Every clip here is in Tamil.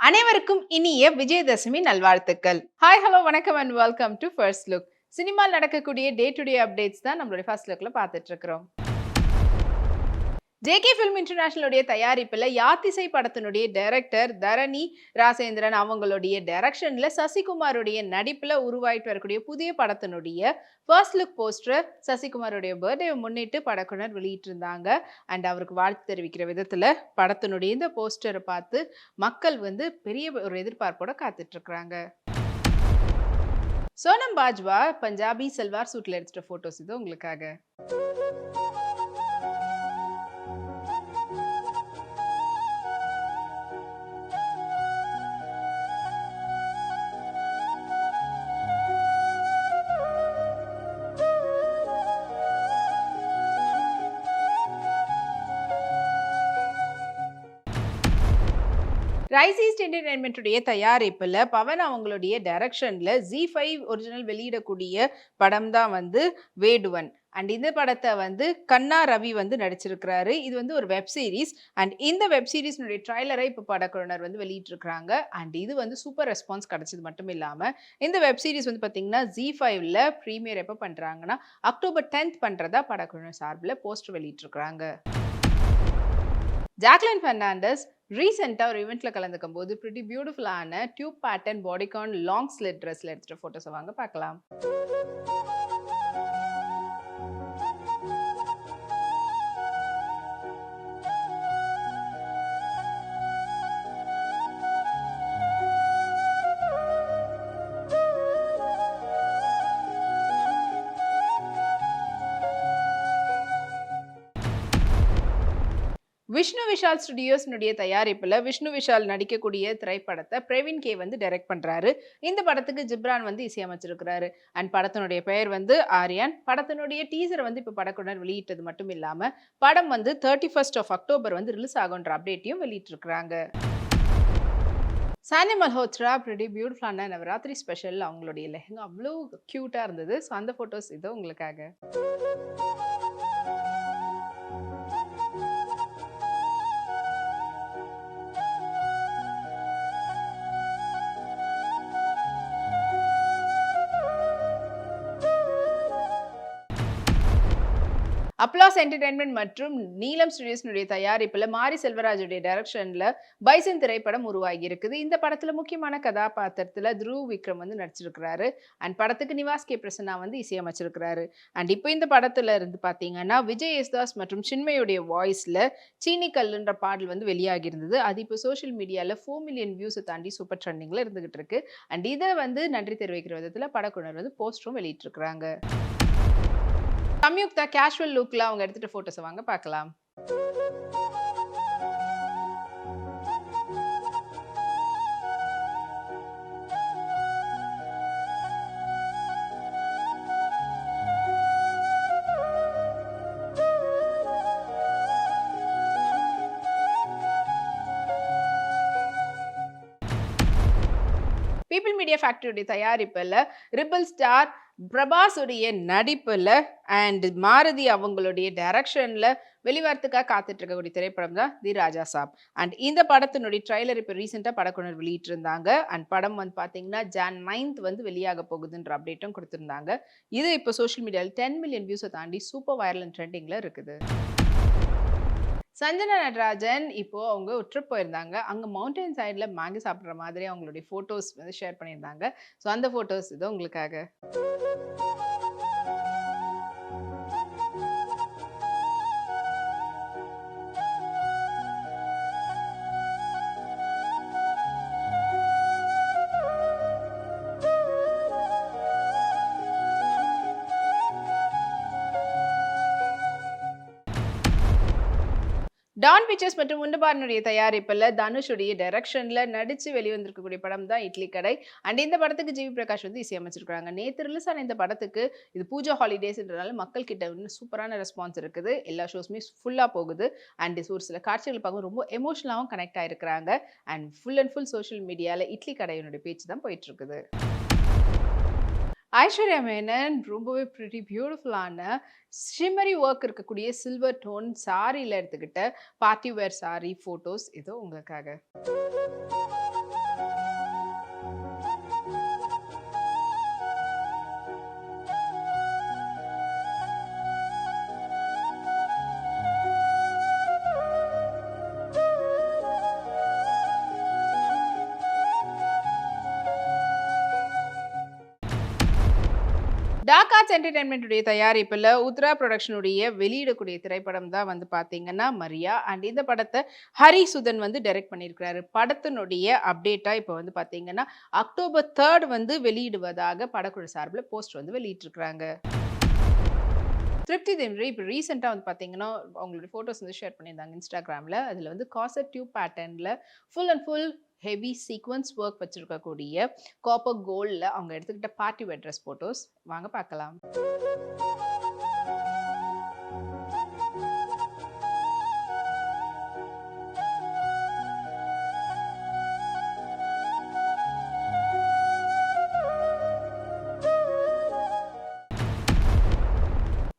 அனைவருக்கும் இனிய விஜயதசமி நல்வாழ்த்துக்கள். ஹாய், ஹலோ, வணக்கம் and welcome to first look. சினிமாவில் நடக்கக்கூடிய டே டு டே அப்டேட்ஸ் தான் நம்மளுடைய ஃபர்ஸ்ட் லுக்ல பார்த்துட்டு இருக்கிறோம். ஜேகே ஃபிலிம் இன்டர்நேஷனலுடைய தயாரிப்பில் யாத்திசை படத்தினுடைய டைரக்டர் தரணி ராசேந்திரன் அவங்களுடைய டைரக்ஷன்ல சசிகுமாருடைய நடிப்புல உருவாயிட்டு வரக்கூடிய புதிய படத்தினுடைய ஃபர்ஸ்ட் லுக் போஸ்டர் சசிகுமாருடைய பர்த்டே முன்னிட்டு படக்குனர் வெளியிட்டிருந்தாங்க. அண்ட் அவருக்கு வாழ்த்து தெரிவிக்கிற விதத்துல படத்தினுடைய இந்த போஸ்டரை பார்த்து மக்கள் பெரிய ஒரு எதிர்பார்ப்போட காத்துட்டு இருக்கிறாங்க. சோனம் பாஜ்வா பஞ்சாபி சல்வார் சூட்ல எடுத்துட்ட போட்டோஸ் இது உங்களுக்காக. ரைஸ் ஈஸ்ட் என்டர்டைன்மெண்ட்டுடைய தயாரிப்பில் பவன் அவங்களுடைய டைரக்ஷனில் Z5 ஒரிஜினல் வெளியிடக்கூடிய படம் தான் வேடுவன். அண்ட் இந்த படத்தை கண்ணா ரவி நடிச்சிருக்கிறாரு. இது ஒரு வெப் சீரிஸ். அண்ட் இந்த வெப் சீரிஸ்னுடைய ட்ரைலரை இப்போ படக்குழுவினர் வெளியிட்டிருக்கிறாங்க. அண்ட் இது சூப்பர் ரெஸ்பான்ஸ் கிடைச்சது மட்டும் இல்லாமல் இந்த வெப் சீரிஸ் பார்த்தீங்கன்னா Z5ல ப்ரீமியர் எப்போ பண்ணுறாங்கன்னா October 10th பண்ணுறதா படக்குழுவினர் சார்பில் போஸ்டர் வெளியிட்டிருக்கிறாங்க. ஜாக்லின் பெர்னாண்டஸ் ரீசெண்டாக ஒரு ஈவெண்ட்ல கலந்துக்கும் போது பிரிட்டி பியூட்டிஃபுல்லான டியூப் பேட்டர்ன் பாடிகான் லாங் ஸ்லிட் ட்ரெஸ்ல எடுத்துகிட்ட ஃபோட்டோஸை வாங்க பார்க்கலாம். விஷ்ணு விஷால் ஸ்டுடியோஸ்னுடைய தயாரிப்பில் விஷ்ணு விஷால் நடிக்கக்கூடிய திரைப்படத்தை பிரவீன் கே டைரக்ட் பண்ணுறாரு. இந்த படத்துக்கு ஜிப்ரான் இசையமைச்சிருக்கிறாரு. அண்ட் படத்தினுடைய பெயர் ஆரியான். படத்தினுடைய டீசரை இப்போ படக்குழுவினர் வெளியிட்டது மட்டும் இல்லாமல் படம் 31st of October ரிலீஸ் ஆகுன்ற அப்டேட்டையும் வெளியிட்டிருக்கிறாங்க. சானி மல்ஹோத்ரா பிரிட்டி பியூட்டிஃபுல்லான நவராத்திரி ஸ்பெஷல் அவங்களுடைய லெஹங்கா அவ்வளோ க்யூட்டாக இருந்தது. ஸோ அந்த ஃபோட்டோஸ் இதோ உங்களுக்காக. அப்ளாஸ் என்டர்டைன்மெண்ட் மற்றும் நீலம் ஸ்டுடியோஸ்னுடைய தயாரிப்பில் மாரி செல்வராஜுடைய டைரக்ஷன்ல பைசன் திரைப்படம் உருவாகி இருக்குது. இந்த படத்துல முக்கியமான கதாபாத்திரத்துல துருவ் விக்ரம் நடிச்சிருக்கிறாரு. அண்ட் படத்துக்கு நிவாஸ் கே பிரசன்னா இசையமைச்சிருக்கிறாரு. அண்ட் இப்போ இந்த படத்துல இருந்து பாத்தீங்கன்னா விஜய் யேசுதாஸ் மற்றும் சின்மயுடைய வாய்ஸ்ல சீனி கல்லுன்ற பாடல் வெளியாகி இருந்தது. அது இப்போ சோஷியல் மீடியால 4 மில்லியன் வியூஸை தாண்டி சூப்பர் ட்ரெண்டிங்ல இருந்துகிட்டு இருக்கு. அண்ட் இதை நன்றி தெரிவிக்கிற விதத்துல படக்குழுவினர் போஸ்டரும் வெளியிட்டிருக்கிறாங்க. சம்யுக்தா கேஷுவல் லுக்ல அவங்க எடுத்துட்ட போட்டோஸ் வாங்க பார்க்கலாம். பீப்பிள் மீடியா ஃபேக்டரியுடைய தயாரிப்பில் ரிபிள் ஸ்டார் பிரபாஸ் உடைய நடிப்புல அண்ட் மாருதி அவங்களுடைய டைரக்ஷன்ல வெளிவரத்துக்காக காத்துட்டு இருக்கக்கூடிய திரைப்படம் தான் தி ராஜா சாப். அண்ட் இந்த படத்தினுடைய ட்ரைலர் இப்போ ரீசெண்டாக படக்குழுவினர் வெளியிட்டிருந்தாங்க. அண்ட் படம் பார்த்தீங்கன்னா Jan 9th வெளியாக போகுதுன்ற அப்டேட்டும் கொடுத்திருந்தாங்க. இது இப்போ சோஷியல் மீடியாவில் 10 மில்லியன் வியூஸை தாண்டி சூப்பர் வைரல் அண்ட் ட்ரெண்டிங்ல இருக்குது. சஞ்சனா நடராஜன் இப்போ அவங்க ஒரு ட்ரிப் போயிருந்தாங்க. அங்கே மவுண்டைன் சைடில் மேங்கி சாப்பிட்ற மாதிரி அவங்களுடைய ஃபோட்டோஸ் ஷேர் பண்ணியிருந்தாங்க. ஸோ அந்த ஃபோட்டோஸ் இதோ உங்களுக்காக. டான் பிக்சர்ஸ் மற்றும் உண்டுபாரனுடைய தயாரிப்பில் தனுஷுடைய டைரக்ஷன்ல நடிச்சு வெளிவந்திருக்கக்கூடிய படம் தான் இட்லி கடை. அண்ட் இந்த படத்துக்கு ஜிவி பிரகாஷ் இசையமைச்சிருக்காங்க. நேற்று ரிலீஸ் ஆன இந்த படத்துக்கு இது பூஜா ஹாலிடேஸ்ன்றனால மக்கள் கிட்ட சூப்பரான ரெஸ்பான்ஸ் இருக்குது. எல்லா ஷோஸுமே ஃபுல்லாக போகுது. அண்ட் ஒரு சில காட்சிகள் பார்க்க ரொம்ப எமோஷனலாகவும் கனெக்ட் ஆயிருக்கிறாங்க. அண்ட் ஃபுல் சோஷியல் மீடியாவில் இட்லி கடையினுடைய பேச்சு தான் போயிட்டு இருக்குது. ஐஸ்வர்யா மேனன் ரொம்பவே பிரிட்டி பியூட்டிஃபுல்லான ஷிம்மரி ஒர்க் இருக்கக்கூடிய சில்வர் டோன் சாரியில் எடுத்துக்கிட்ட பார்ட்டி வேர் சாரி ஃபோட்டோஸ் இதோ உங்களுக்காக. டாக்காட்ஸ் என்டர்டெயின்மெண்ட் உடைய தயாரிப்புல உத்ரா புரொடக்ஷன் உடைய வெளியிடக்கூடிய திரைப்படம் தான் வந்து பாத்தீங்கன்னா மரியா. அண்ட் இந்த படத்தை ஹரிசுதன் வந்து டைரக்ட் பண்ணியிருக்கிறாரு. படத்தினுடைய அப்டேட்டா இப்போ வந்து பாத்தீங்கன்னா அக்டோபர் 3 வந்து வெளியிடுவதாக படக்குழு சார்பில் போஸ்ட் வந்து வெளியிட்டிருக்கிறாங்க. திருப்தி திம்ரி இப்போ ரீசெண்டாக வந்து பார்த்தீங்கன்னா அவங்களுடைய ஃபோட்டோஸ் வந்து ஷேர் பண்ணியிருந்தாங்க இன்ஸ்டாகிராமில். அதில் வந்து காசட் டியூப் பேட்டர்னில் full and full heavy sequence work வச்சிருக்கக்கூடிய காப்பர் கோல்டில் அவங்க எடுத்துக்கிட்ட பார்ட்டி வேர் ட்ரெஸ் ஃபோட்டோஸ் வாங்க பார்க்கலாம்.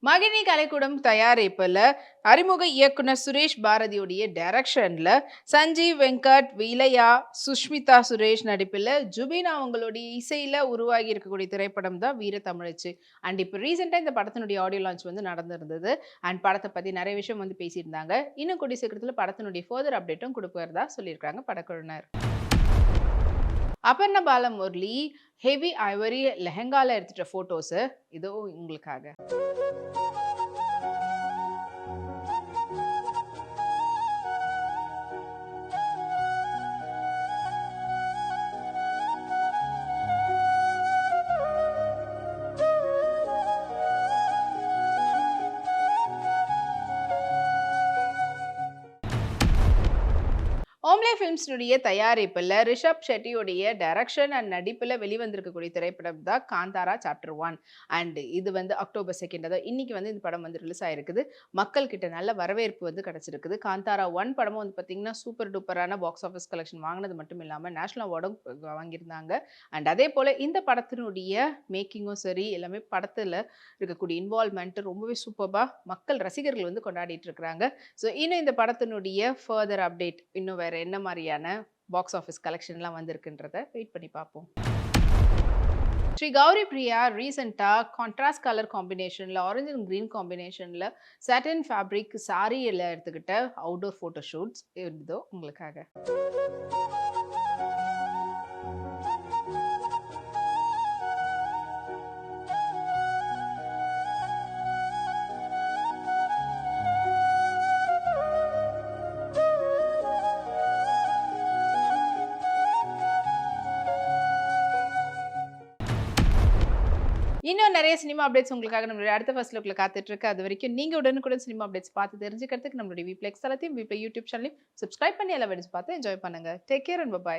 மகிழி கலைக்கூடம் தயாரிப்புல அறிமுக இயக்குனர் சுரேஷ் பாரதியுடைய டைரக்ஷன்ல சஞ்சீவ் வெங்கட், விலையா, சுஷ்மிதா சுரேஷ் நடிப்பில் ஜுபின் அவங்களுடைய இசையில உருவாகி இருக்கக்கூடிய திரைப்படம் தான் வீர தமிழச்சு. அண்ட் இப்போ ரீசெண்டாக இந்த படத்தினுடைய ஆடியோ லான்ச் வந்து நடந்திருந்தது. அண்ட் படத்தை பற்றி நிறைய விஷயம் வந்து பேசியிருந்தாங்க. இன்னும் கூடிய சீக்கிரத்தில் படத்தினுடைய ஃபர்தர் அப்டேட்டும் கொடுப்பதா சொல்லியிருக்காங்க படக்குழுவினர். அபர்ணா பாலமுரளி ஹெவி ஐவரி லெஹங்கால எடுத்துட்ட ஃபோட்டோஸு இதோ உங்களுக்காக. ஓம்லே ஃபிலிம்ஸ்னுடைய தயாரிப்பில் ரிஷப் ஷெட்டியுடைய டைரக்ஷன் அண்ட் நடிப்பில் வெளிவந்திருக்கக்கூடிய திரைப்படம் தான் காந்தாரா சாப்டர் 1. அண்ட் இது வந்து அக்டோபர் 2 அதாவது இன்னைக்கு வந்து இந்த படம் வந்து ரிலீஸ் ஆயிருக்குது. மக்கள் கிட்ட நல்ல வரவேற்பு வந்து கிடைச்சிருக்குது. காந்தாரா 1 படமும் வந்து பார்த்தீங்கன்னா சூப்பர் டூப்பரான பாக்ஸ் ஆஃபீஸ் கலெக்ஷன் வாங்கினது மட்டும் இல்லாமல் நேஷனல் அவார்டும் வாங்கியிருந்தாங்க. அண்ட் அதே போல் இந்த படத்தினுடைய மேக்கிங்கும் சரி எல்லாமே படத்தில் இருக்கக்கூடிய இன்வால்மெண்ட் ரொம்பவே சூப்பராக மக்கள் ரசிகர்கள் வந்து கொண்டாடிட்டு இருக்கிறாங்க. ஸோ இன்னும் இந்த படத்தினுடைய ஃபர்தர் அப்டேட் இன்னும் வேற என்ன மாதிரியான பாக்ஸ் ஆஃபீஸ் கலெக்ஷன்லாம் வந்திருக்குன்றத வெயிட் பண்ணி பார்ப்போம். ஸ்ரீ கௌரி பிரியா ரீசெண்டா கான்ட்ராஸ்ட் கலர் காம்பினேஷன்ல ஆரஞ்சு அண்ட் கிரீன் காம்பினேஷன்ல சாட்டின் ஃபேப்ரிக் சாரியில் எடுத்துக்கிட்ட அவுட்டோர் ஃபோட்டோ ஷூட்ஸ் இருந்ததோ உங்களுக்காக. இன்னும் நிறைய சினிமா அப்டேட்ஸ் உங்களுக்காக நம்மளுடைய அடுத்த ஃபர்ஸ்ட் லுக்ல காத்துட்டு இருக்கு. அது வரைக்கும் நீங்க உடனுக்குடன் சினிமா அப்டேட்ஸ் பார்த்து தெரிஞ்சுக்கிறதுக்கு நம்மளுடைய விப்ளெக்ஸ் தளத்தையும் விப்ளை யூடியூப் சேனலையும் சப்ஸ்கிரைப் பண்ணி எல்லா வீடியோஸ் பார்த்து என்ஜாய் பண்ணுங்க. Take care and by.